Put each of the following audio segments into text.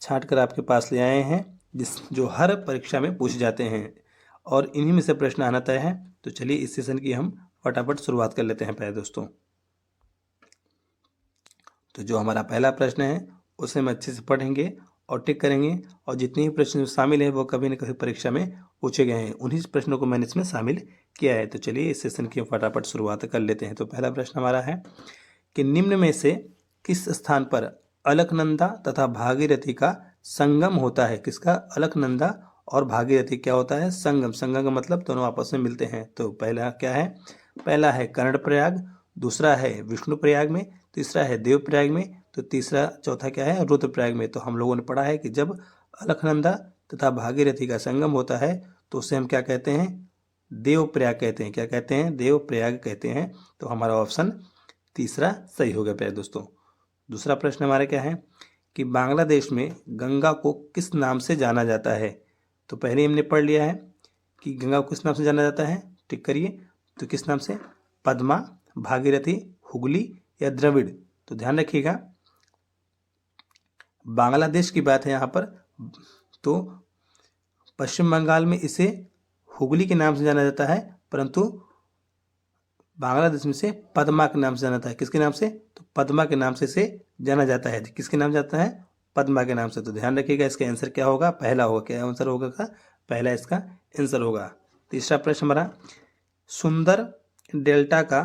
छांट कर आपके पास ले आए हैं, जो हर परीक्षा में पूछे जाते हैं और इन्हीं में से प्रश्न आना तय है। तो चलिए इस सेशन की हम फटाफट शुरुआत कर लेते हैं प्यारे दोस्तों। तो जो हमारा पहला प्रश्न है उसे हम अच्छे से पढ़ेंगे और टिक करेंगे, और जितने भी प्रश्न शामिल हैं वो कभी न कभी परीक्षा में पूछे गए हैं, उन्हीं प्रश्नों को मैंने इसमें शामिल किया है। तो चलिए इस सेशन की फटाफट शुरुआत कर लेते हैं। तो पहला प्रश्न हमारा है कि निम्न में से किस स्थान पर अलकनंदा तथा भागीरथी का संगम होता है। किसका? अलकनंदा और भागीरथी क्या होता है? संगम। संगम का मतलब दोनों आपस में मिलते हैं। तो पहला क्या है? पहला है कर्णप्रयाग, दूसरा है विष्णुप्रयाग में, तीसरा है देवप्रयाग में, तो तीसरा चौथा क्या है? रुद्रप्रयाग में। तो हम लोगों ने पढ़ा है कि जब अलकनंदा तथा भागीरथी का संगम होता है तो उसे हम क्या कहते हैं? देवप्रयाग कहते हैं। क्या कहते हैं? देवप्रयाग कहते हैं। तो हमारा ऑप्शन तीसरा सही हो गया प्यारे दोस्तों। दूसरा प्रश्न हमारा क्या है कि बांग्लादेश में गंगा को किस नाम से जाना जाता है। तो पहले हमने पढ़ लिया है कि गंगा को किस नाम से जाना जाता है, टिक करिए। तो किस नाम से? पद्मा, भागीरथी, हुगली या द्रविड़। तो ध्यान रखिएगा, बांग्लादेश की बात है यहाँ पर, तो पश्चिम बंगाल में इसे हुगली के नाम से जाना जाता है, परंतु बांग्लादेश में से पद्मा के नाम से जाना जाता है। किसके नाम से? तो पद्मा के नाम से इसे जाना जाता है। किसके नाम जाता है? पद्मा के नाम से। तो ध्यान रखिएगा, इसका आंसर क्या होगा? पहला होगा। क्या आंसर होगा का? पहला इसका आंसर होगा। तीसरा प्रश्न हमारा, सुंदर डेल्टा का,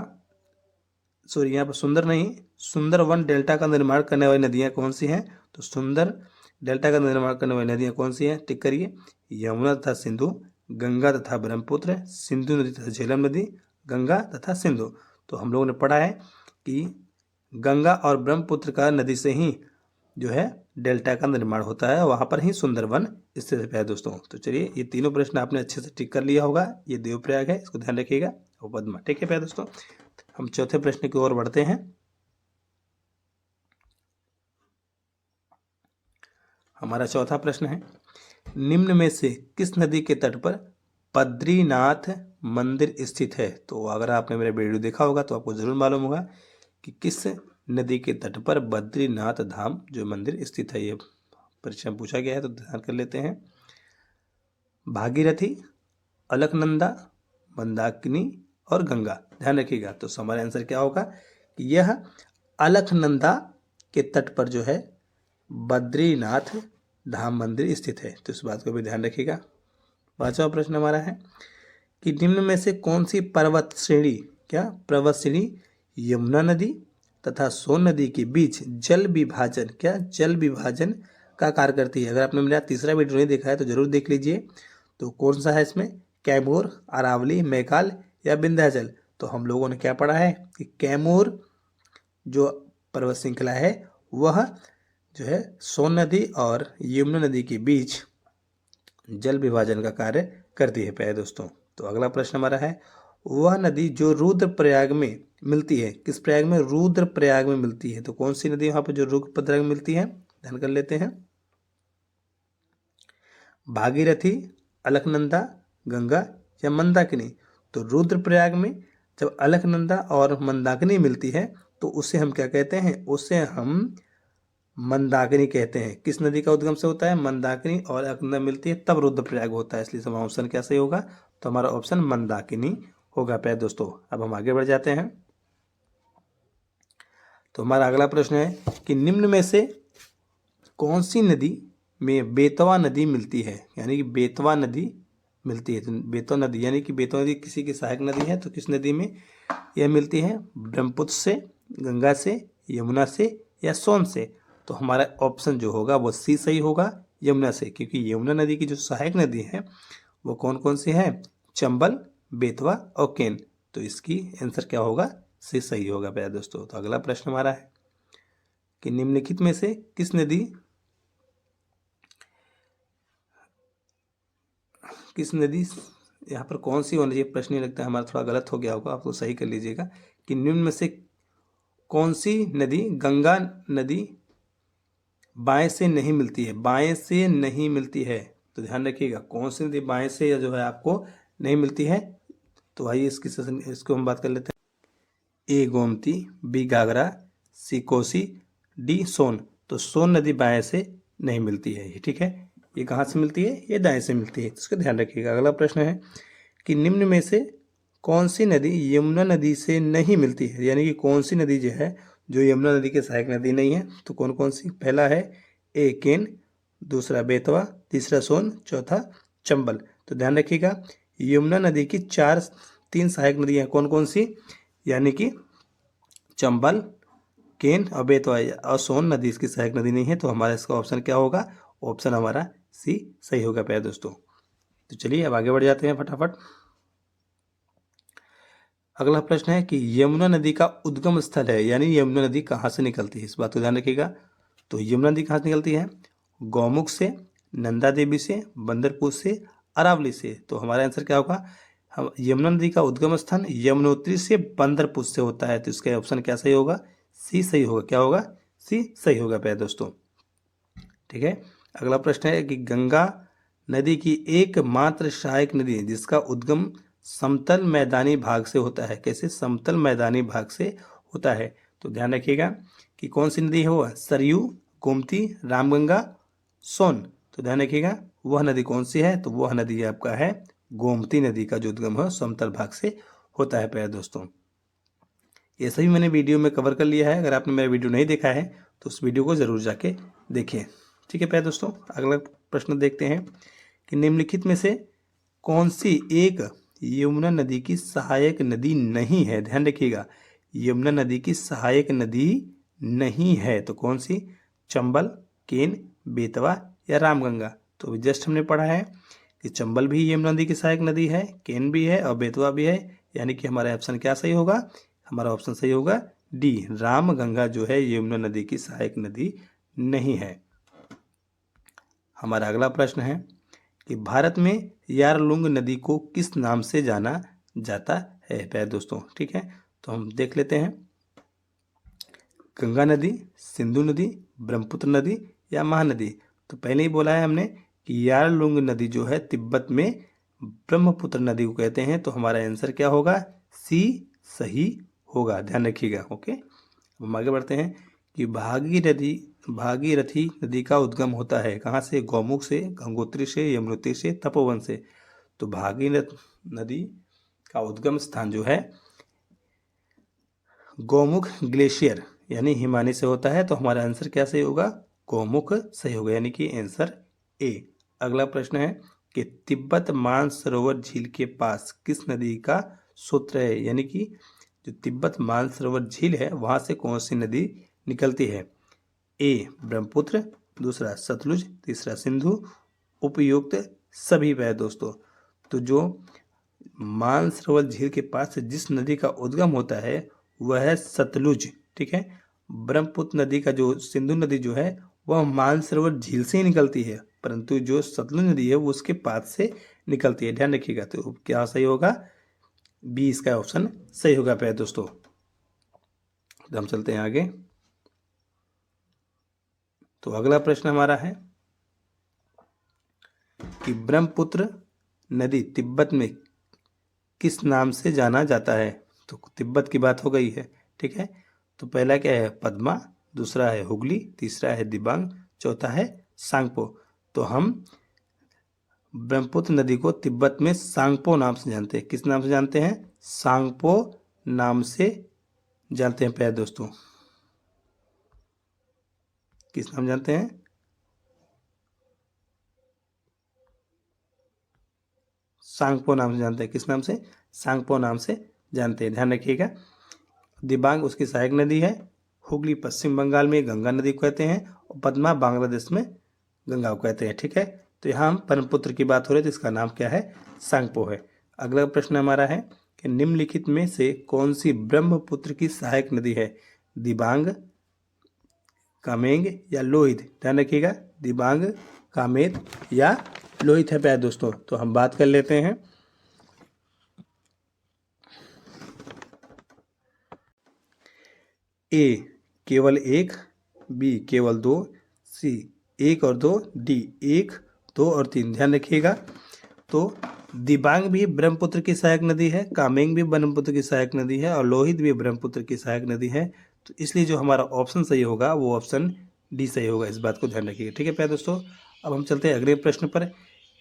सॉरी यहाँ पर सुंदर नहीं, सुंदरवन डेल्टा का निर्माण करने वाली नदियाँ कौन सी हैं। तो सुंदर डेल्टा का निर्माण करने वाली नदियाँ कौन सी हैं, टिक करिए। यमुना तथा सिंधु, गंगा तथा ब्रह्मपुत्र, सिंधु नदी तथा झेलम नदी, गंगा तथा सिंधु। तो हम लोगों ने पढ़ा है कि गंगा और ब्रह्मपुत्र का नदी से ही जो है डेल्टा का निर्माण होता है, वहाँ पर ही सुंदरवन स्थित है दोस्तों। तो चलिए ये तीनों प्रश्न आपने अच्छे से टिक कर लिया होगा। ये देवप्रयाग है, इसको ध्यान रखिएगा, और पद्मा। ठीक है प्यारे दोस्तों, हम चौथे प्रश्न की ओर बढ़ते हैं। हमारा चौथा प्रश्न है, निम्न में से किस नदी के तट पर बद्रीनाथ मंदिर स्थित है। तो अगर आपने मेरा वीडियो देखा होगा तो आपको जरूर मालूम होगा कि किस नदी के तट पर बद्रीनाथ धाम जो मंदिर स्थित है। ये परीक्षा में पूछा गया है, तो ध्यान कर लेते हैं। भागीरथी, अलकनंदा, मंदाकिनी और गंगा। ध्यान रखिएगा, तो हमारा आंसर क्या होगा कि यह अलकनंदा के तट पर जो है बद्रीनाथ धाम मंदिर स्थित है। तो इस बात को भी ध्यान रखिएगा। पांचवा प्रश्न हमारा है कि निम्न में से कौन सी पर्वत श्रेणी, क्या पर्वत श्रेणी यमुना नदी तथा सोन नदी के बीच जल विभाजन, क्या जल विभाजन का कार्य करती है। अगर आपने मेरा तीसरा वीडियो नहीं देखा है तो जरूर देख लीजिए। तो कौन सा है इसमें? कैमूर, अरावली, मैकाल या विंध्याचल। तो हम लोगों ने क्या पढ़ा है कि कैमूर जो पर्वत श्रृंखला है वह जो है सोन नदी और यमुना नदी के बीच जल विभाजन का कार्य करती है प्यारे दोस्तों। तो अगला प्रश्न हमारा है, वह नदी जो रुद्रप्रयाग में मिलती है, किस प्रयाग में? रुद्रप्रयाग में मिलती है। तो कौन सी नदी वहां पर जो रुद्रप्रयाग में मिलती है, ध्यान कर लेते हैं। भागीरथी, अलकनंदा, गंगा या मंदाकिनी। तो रुद्रप्रयाग में जब अलकनंदा और मंदाकिनी मिलती है तो उसे हम क्या कहते हैं? उसे हम मंदाकिनी कहते हैं। किस नदी का उद्गम से होता है? मंदाकिनी और अलकनंदा मिलती है तब रुद्रप्रयाग होता है, इसलिए हमारा ऑप्शन क्या सही होगा? तो हमारा ऑप्शन मंदाकिनी होगा प्यारे दोस्तों। अब हम आगे बढ़ जाते हैं। तो हमारा अगला प्रश्न है कि निम्न में से कौन सी नदी में बेतवा नदी मिलती है, यानी कि बेतवा नदी मिलती है। तो बेतवा नदी यानी कि बेतवा नदी किसी की सहायक नदी है, तो किस नदी में यह मिलती है? ब्रह्मपुत्र से, गंगा से, यमुना से या सोन से। तो हमारा ऑप्शन जो होगा वो सी सही होगा, यमुना से, क्योंकि यमुना नदी की जो सहायक नदी है वो कौन कौन सी है? चंबल, बेतवा और केन। तो इसकी आंसर क्या होगा? सी सही होगा प्यारे दोस्तों। तो अगला प्रश्न हमारा है कि निम्नलिखित में से किस नदी यहाँ पर कौन सी होनी चाहिए, प्रश्न ही लगता है हमारा थोड़ा गलत हो गया होगा, आपको सही कर लीजिएगा कि निम्न में से कौन सी नदी गंगा नदी बाएं से नहीं मिलती है, बाएं से नहीं मिलती है। तो ध्यान रखिएगा, कौन सी नदी बाएं से या जो है आपको नहीं मिलती है। तो आइए इसको हम बात कर लेते हैं। ए गोमती, बी घाघरा, सी कोसी, डी सोन। तो सोन नदी बाएं से नहीं मिलती है ये, ठीक है। ये कहाँ से मिलती है? ये दाएं से मिलती है, इसका ध्यान रखिएगा। अगला प्रश्न है कि निम्न में से कौन सी नदी यमुना नदी से नहीं मिलती है, यानी कि कौन सी नदी जो है जो यमुना नदी के सहायक नदी नहीं है। तो कौन कौन सी? पहला है ए केन, दूसरा बेतवा, तीसरा सोन, चौथा चंबल। तो ध्यान रखिएगा, यमुना नदी की तीन सहायक नदियाँ कौन कौन सी, यानी कि चंबल, केन और बेतवा और सोन नदी इसकी सहायक नदी नहीं है। तो हमारा इसका ऑप्शन क्या होगा? ऑप्शन हमारा सी सही होगा प्यारे दोस्तों। तो चलिए अब आगे बढ़ जाते हैं फटाफट। अगला प्रश्न है कि यमुना नदी का उद्गम स्थल है, यानी यमुना नदी कहाँ से निकलती है, इस बात को ध्यान रखिएगा। तो यमुना नदी कहाँ से निकलती है? गौमुख से, नंदा देवी से, बंदरपुर से, अरावली से। तो हमारा आंसर क्या होगा? यमुना नदी का उद्गम स्थान यमुनोत्री से बंदरपुर से होता है। तो इसका ऑप्शन क्या सही होगा? सी सही होगा। क्या होगा? सी सही होगा प्यारे दोस्तों, ठीक है। अगला प्रश्न है कि गंगा नदी की एकमात्र सहायक नदी जिसका उद्गम समतल मैदानी भाग से होता है। कैसे? समतल मैदानी भाग से होता है। तो ध्यान रखिएगा कि कौन सी नदी है वो? सरयू, गोमती, रामगंगा, सोन। तो ध्यान रखिएगा वह नदी कौन सी है? तो वह नदी आपका है गोमती नदी का जो उद्गम है समतल भाग से होता है प्यारे दोस्तों। ये सभी मैंने वीडियो में कवर कर लिया है। अगर आपने मेरा वीडियो नहीं देखा है तो उस वीडियो को ज़रूर जाके देखिए, ठीक है प्यारे दोस्तों। अगला प्रश्न देखते हैं कि निम्नलिखित में से कौन सी एक यमुना नदी की सहायक नदी नहीं है? ध्यान रखिएगा, यमुना नदी की सहायक नदी नहीं है। तो कौन सी? चंबल, केन, बेतवा या रामगंगा। तो जस्ट हमने पढ़ा है कि चंबल भी यमुना नदी की सहायक नदी है, केन भी है और बेतवा भी है, यानी कि हमारा ऑप्शन क्या सही होगा? हमारा ऑप्शन सही होगा डी, रामगंगा जो है यमुना नदी की सहायक नदी नहीं है। हमारा अगला प्रश्न है कि भारत में यारलुंग नदी को किस नाम से जाना जाता है प्यारे दोस्तों, ठीक है। तो हम देख लेते हैं, गंगा नदी, सिंधु नदी, ब्रह्मपुत्र नदी या महानदी। तो पहले ही बोला है हमने कि यारलुंग नदी जो है तिब्बत में ब्रह्मपुत्र नदी को कहते हैं। तो हमारा आंसर क्या होगा? सी सही होगा, ध्यान रखिएगा। ओके, हम आगे बढ़ते हैं कि भागीरथी नदी का उद्गम होता है कहाँ से? गौमुख से, गंगोत्री से, यमुनोत्री से, तपोवन से। तो भागीरथ नदी का उद्गम स्थान जो है गौमुख ग्लेशियर यानी हिमानी से होता है। तो हमारा आंसर क्या सही होगा? गौमुख सही होगा, यानी कि आंसर ए। अगला प्रश्न है कि तिब्बत मानसरोवर झील के पास किस नदी का सूत्र है, यानी कि जो तिब्बत मानसरोवर झील है वहां से कौन सी नदी निकलती है? ए ब्रह्मपुत्र, दूसरा सतलुज, तीसरा सिंधु, उपयुक्त सभी है दोस्तों। तो जो मानसरोवर झील के पास जिस नदी का उद्गम होता है वह है सतलुज, ठीक है। ब्रह्मपुत्र नदी का जो सिंधु नदी जो है वह मानसरोवर झील से ही निकलती है, परंतु जो सतलुज नदी है वो उसके पास से निकलती है, ध्यान रखिएगा। तो क्या सही होगा? बी इसका ऑप्शन सही होगा प्यारे दोस्तों। तो हम चलते हैं आगे। तो अगला प्रश्न हमारा है कि ब्रह्मपुत्र नदी तिब्बत में किस नाम से जाना जाता है? तो तिब्बत की बात हो गई है, ठीक है। तो पहला क्या है? पद्मा, दूसरा है हुगली, तीसरा है दिबांग, चौथा है सांगपो। तो हम ब्रह्मपुत्र नदी को तिब्बत में सांगपो नाम से जानते हैं। किस नाम से जानते हैं? सांगपो नाम से जानते हैं प्यारे दोस्तों। किस नाम जानते हैं? सांगपो नाम से जानते हैं। किस नाम से? सांगपो नाम से जानते हैं, ध्यान रखिएगा। दिबांग उसकी सहायक नदी है, हुगली पश्चिम बंगाल में गंगा नदी को कहते हैं और पद्मा बांग्लादेश में गंगा को कहते हैं, ठीक है। तो यहाँ हम ब्रह्मपुत्र की बात हो रही है तो इसका नाम क्या है? सांगपो है। अगला प्रश्न हमारा है कि निम्नलिखित में से कौन सी ब्रह्मपुत्र की सहायक नदी है? दिबांग, कामेंग या लोहित। ध्यान रखिएगा, दिबांग, कामेर या लोहित है प्यारे दोस्तों। तो हम बात कर लेते हैं। ए केवल एक, बी केवल दो, सी एक और दो, डी एक, दो और तीन। ध्यान रखिएगा, तो दिबांग भी ब्रह्मपुत्र की सहायक नदी है, कामेंग भी ब्रह्मपुत्र की सहायक नदी है और लोहित भी ब्रह्मपुत्र की सहायक नदी है। तो इसलिए जो हमारा ऑप्शन सही होगा वो ऑप्शन डी सही होगा, इस बात को ध्यान रखिएगा। ठीक है प्यारे दोस्तों, अब हम चलते हैं अगले प्रश्न पर।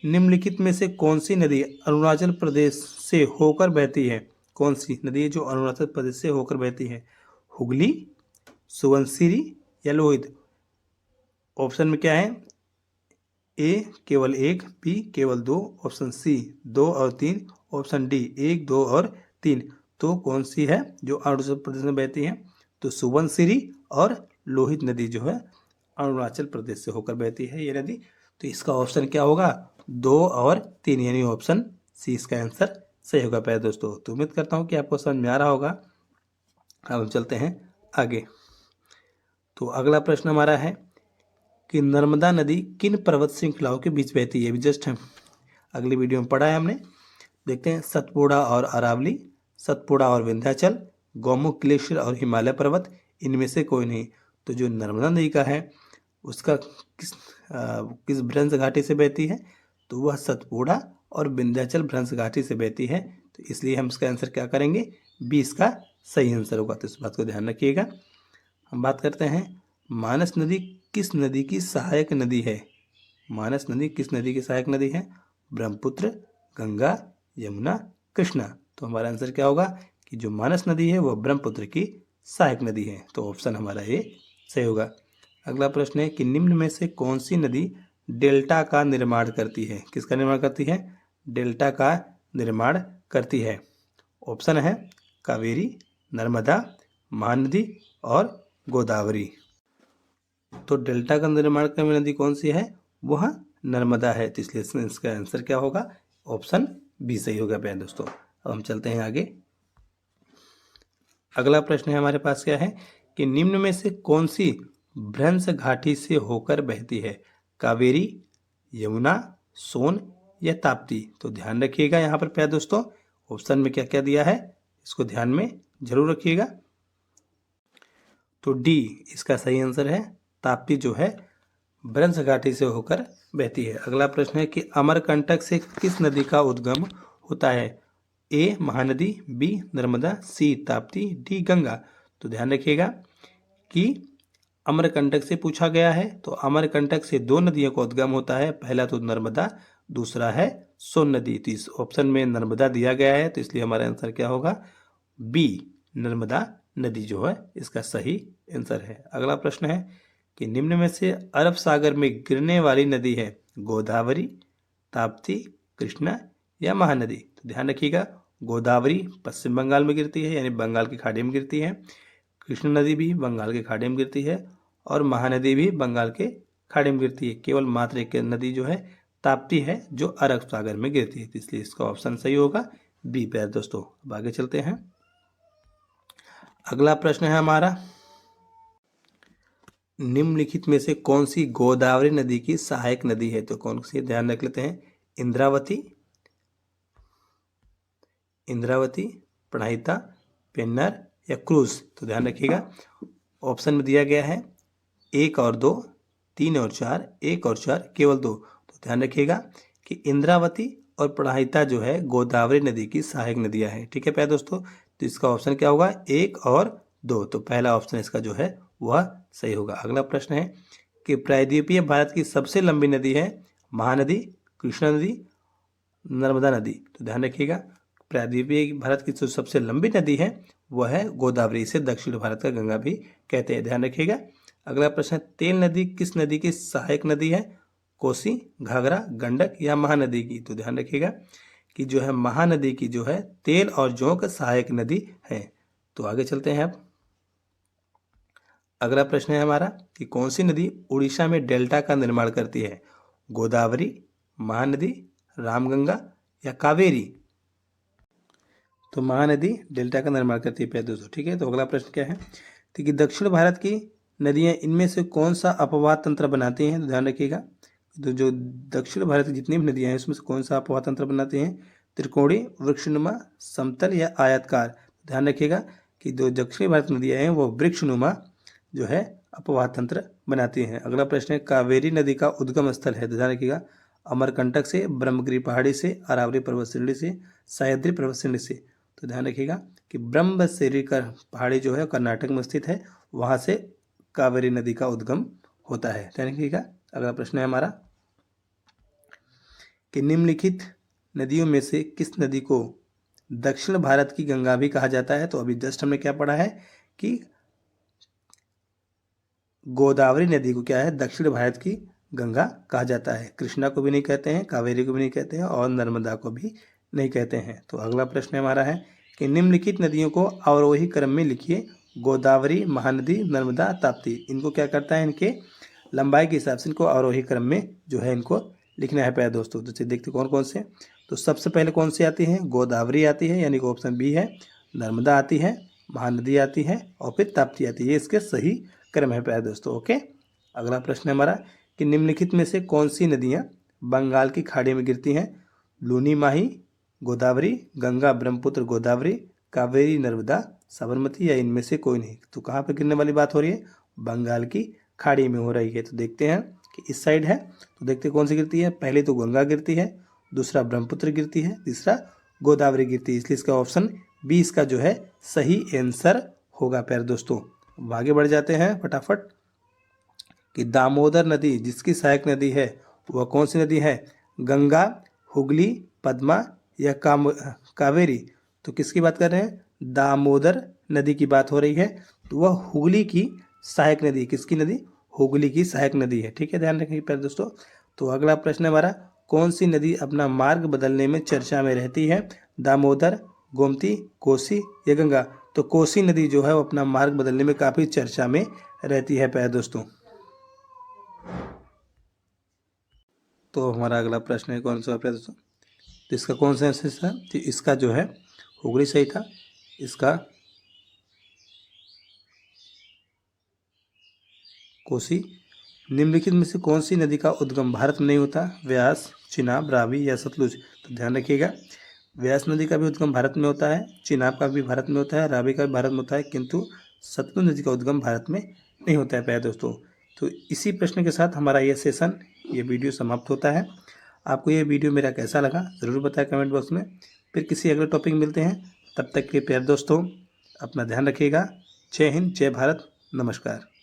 निम्नलिखित में से कौन सी नदी अरुणाचल प्रदेश से होकर बहती है? कौन सी नदी है जो अरुणाचल प्रदेश से होकर बहती है? हुगली, सुबनसिरी या लोहित? ऑप्शन में क्या है? ए केवल 1, बी केवल 2, ऑप्शन सी 2 और 3, ऑप्शन डी 1, 2 और 3। तो कौन सी है जो अरुणाचल प्रदेश में बहती है? तो सुबनसिरी और लोहित नदी जो है अरुणाचल प्रदेश से होकर बहती है ये नदी। तो इसका ऑप्शन क्या होगा? 2 और 3, यानी ऑप्शन सी इसका आंसर सही होगा प्यारे दोस्तों। तो उम्मीद करता हूँ कि आपको समझ में आ रहा होगा। अब हम चलते हैं आगे। तो अगला प्रश्न हमारा है कि नर्मदा नदी किन पर्वत श्रृंखलाओं के बीच बहती है? अभी जस्ट अगली वीडियो में पढ़ा है हमने। देखते हैं, सतपुड़ा और अरावली, सतपुड़ा और विंध्याचल, गौमुख ग्लेशियर और हिमालय पर्वत, इनमें से कोई नहीं। तो जो नर्मदा नदी का है उसका किस भ्रंश घाटी से बहती है? तो वह सतपुड़ा और विंध्याचल भ्रंश घाटी से बहती है। तो इसलिए हम इसका आंसर क्या करेंगे? बी इसका सही आंसर होगा। तो इस बात को ध्यान रखिएगा। हम बात करते हैं, मानस नदी किस नदी की सहायक नदी है? मानस नदी किस नदी की सहायक नदी है? ब्रह्मपुत्र, गंगा, यमुना, कृष्णा। तो हमारा आंसर क्या होगा कि जो मानस नदी है वह ब्रह्मपुत्र की सहायक नदी है। तो ऑप्शन हमारा ये सही होगा। अगला प्रश्न है कि निम्न में से कौन सी नदी डेल्टा का निर्माण करती है? किसका निर्माण करती है? डेल्टा का निर्माण करती है। ऑप्शन है कावेरी, नर्मदा, महानदी और गोदावरी। तो डेल्टा का निर्माण करने वाली नदी कौन सी है? वह नर्मदा है। तो इसलिए इसका आंसर क्या होगा? ऑप्शन बी सही होगा प्यारे दोस्तों। अब हम चलते हैं आगे। अगला प्रश्न है हमारे पास क्या है कि निम्न में से कौन सी भ्रंश घाटी से होकर बहती है? कावेरी, यमुना, सोन या ताप्ती? तो ध्यान रखिएगा यहाँ पर प्यारे दोस्तों, ऑप्शन में क्या क्या दिया है इसको ध्यान में जरूर रखिएगा। तो डी इसका सही आंसर है। ताप्ती जो है भ्रंश घाटी से होकर बहती है। अगला प्रश्न है कि अमरकंटक से किस नदी का उद्गम होता है? ए महानदी, बी नर्मदा, सी ताप्ती, डी गंगा। तो ध्यान रखिएगा कि अमरकंटक से पूछा गया है। तो अमरकंटक से 2 नदियों का उद्गम होता है, पहला तो नर्मदा, दूसरा है सोन नदी। तो इस ऑप्शन में नर्मदा दिया गया है, तो इसलिए हमारा आंसर क्या होगा? बी नर्मदा नदी जो है इसका सही आंसर है। अगला प्रश्न है कि निम्न में से अरब सागर में गिरने वाली नदी है गोदावरी, ताप्ती, कृष्णा या महानदी? तो ध्यान रखिएगा, गोदावरी पश्चिम बंगाल में गिरती है, यानी बंगाल की खाड़ी में गिरती है। कृष्णा नदी भी बंगाल के खाड़ी में गिरती है और महानदी भी बंगाल के खाड़ी में गिरती है। केवल मात्र एक नदी जो है ताप्ती है जो अरब सागर में गिरती है। इसलिए इसका ऑप्शन सही होगा बी प्यारे दोस्तों। अब आगे चलते हैं। अगला प्रश्न है हमारा, निम्नलिखित में से कौन सी गोदावरी नदी की सहायक नदी है? तो कौन सी, ध्यान रख लेते हैं, इंद्रावती, प्रणहिता, पेन्नर या क्रूज? तो ध्यान रखिएगा, ऑप्शन में दिया गया है 1 और 2, 3 और 4, 1 और 4, केवल 2। तो ध्यान रखिएगा कि इंद्रावती और प्रणहिता जो है गोदावरी नदी की सहायक नदियां हैं। ठीक है प्यारे दोस्तों, तो इसका ऑप्शन क्या होगा? 1 और 2। तो पहला ऑप्शन इसका जो है वह सही होगा। अगला प्रश्न है कि प्रायद्वीपीय भारत की सबसे लंबी नदी है महानदी, कृष्णा नदी, नर्मदा नदी? तो ध्यान रखिएगा, प्रायद्वीपीय भारत की जो सबसे लंबी नदी है वह है गोदावरी। इसे दक्षिण भारत का गंगा भी कहते हैं, ध्यान रखिएगा। अगला प्रश्न है, तेल नदी किस नदी की सहायक नदी है? कोसी, घाघरा, गंडक या महानदी की? तो ध्यान रखिएगा कि जो है महानदी की जो है तेल और जौ सहायक नदी है। तो आगे चलते हैं अब। अगला प्रश्न है हमारा कि कौन सी नदी उड़ीसा में डेल्टा का निर्माण करती है? गोदावरी, महानदी, रामगंगा या कावेरी? तो महानदी डेल्टा का निर्माण करती है प्यारे दोस्तों। ठीक है, तो अगला प्रश्न क्या है कि दक्षिण भारत की नदियां इनमें से कौन सा अपवाह तंत्र बनाती हैं? तो ध्यान रखिएगा, तो जो दक्षिण भारत की जितनी भी नदियां हैं उसमें से कौन सा अपवाह तंत्र बनाती हैं? त्रिकोणी, वृक्षनुमा, समतल या आयतकार? ध्यान रखिएगा कि जो दक्षिण भारत की नदियां हैं वो वृक्षनुमा जो है अपवाह तंत्र बनाती हैं। अगला प्रश्न है, कावेरी नदी का उद्गम स्थल है? तो ध्यान रखिएगा, अमरकंटक से, ब्रह्मगिरी पहाड़ी से, अरावली पर्वत श्रेणी से, सह्याद्री पर्वत श्रेणी से? तो ध्यान रखिएगा कि ब्रह्मगिरी का पहाड़ी जो है कर्नाटक में स्थित है, वहाँ से कावेरी नदी का उद्गम होता है। ध्यान रखिएगा। अगला प्रश्न है हमारा कि निम्नलिखित नदियों में से किस नदी को दक्षिण भारत की गंगा भी कहा जाता है। तो अभी जस्ट हमने क्या पढ़ा है कि गोदावरी नदी को क्या है, दक्षिण भारत की गंगा कहा जाता है। कृष्णा को भी नहीं कहते हैं, कावेरी को भी नहीं कहते हैं और नर्मदा को भी नहीं कहते हैं। तो अगला प्रश्न हमारा है कि निम्नलिखित नदियों को अवरोही क्रम में लिखिए। गोदावरी, महानदी, नर्मदा, ताप्ती। इनको क्या करता है, इनके लंबाई के हिसाब से इनको अवरोही क्रम में जो है इनको लिखना है प्यारे दोस्तों। तो चलिए देखते कौन कौन से। तो सबसे पहले कौन सी आती है, गोदावरी आती है, यानी कि ऑप्शन बी है। नर्मदा आती है, महानदी आती है और फिर ताप्ती आती है। ये इसके सही क्रम है प्यारे दोस्तों। ओके। अगला प्रश्न है हमारा कि निम्नलिखित में से कौन सी नदियाँ बंगाल की खाड़ी में गिरती हैं। लूनी, माही, गोदावरी, गंगा, ब्रह्मपुत्र, गोदावरी, कावेरी, नर्मदा, साबरमती या इनमें से कोई नहीं। तो कहाँ पर गिरने वाली बात हो रही है, बंगाल की खाड़ी में हो रही है। तो देखते हैं कि इस साइड है, तो देखते कौन सी गिरती है। पहले तो गंगा गिरती है, दूसरा ब्रह्मपुत्र गिरती है, तीसरा गोदावरी गिरती है। इसलिए इसका ऑप्शन बी इसका जो है सही आंसर होगा प्यारे दोस्तों। आगे बढ़ जाते हैं फटाफट कि दामोदर नदी जिसकी सहायक नदी है वह कौन सी नदी है। गंगा, हुगली, पद्मा या कावेरी। तो किसकी बात कर रहे हैं, दामोदर नदी की बात हो रही है। तो वह हुगली की सहायक नदी, किसकी नदी, हुगली की सहायक नदी है। ठीक है, ध्यान रखिए प्यारे दोस्तों। तो अगला प्रश्न हमारा, कौन सी नदी अपना मार्ग बदलने में चर्चा में रहती है। दामोदर, गोमती, कोसी या गंगा। तो कोसी नदी जो है वो अपना मार्ग बदलने में काफ़ी चर्चा में रहती है प्यारे दोस्तों। तो हमारा अगला प्रश्न है कौन सा प्यारे दोस्तों, तो इसका कौन सा आंसर था। तो इसका जो है हुगली सही था। इसका कोसी। निम्नलिखित में से कौन सी नदी का उद्गम भारत में नहीं होता। व्यास, चिनाब, रावी या सतलुज। तो ध्यान रखिएगा, व्यास नदी का भी उद्गम भारत में होता है, चिनाब का भी भारत में होता है, रावी का भी भारत में होता है, किंतु सतलुज नदी का उद्गम भारत में नहीं होता है प्यारे दोस्तों। तो इसी प्रश्न के साथ हमारा ये सेशन, ये वीडियो समाप्त होता है। आपको ये वीडियो मेरा कैसा लगा ज़रूर बताएं कमेंट बॉक्स में। फिर किसी अगले टॉपिक मिलते हैं, तब तक के प्यारे दोस्तों अपना ध्यान रखिएगा। जय हिंद, जय भारत, नमस्कार।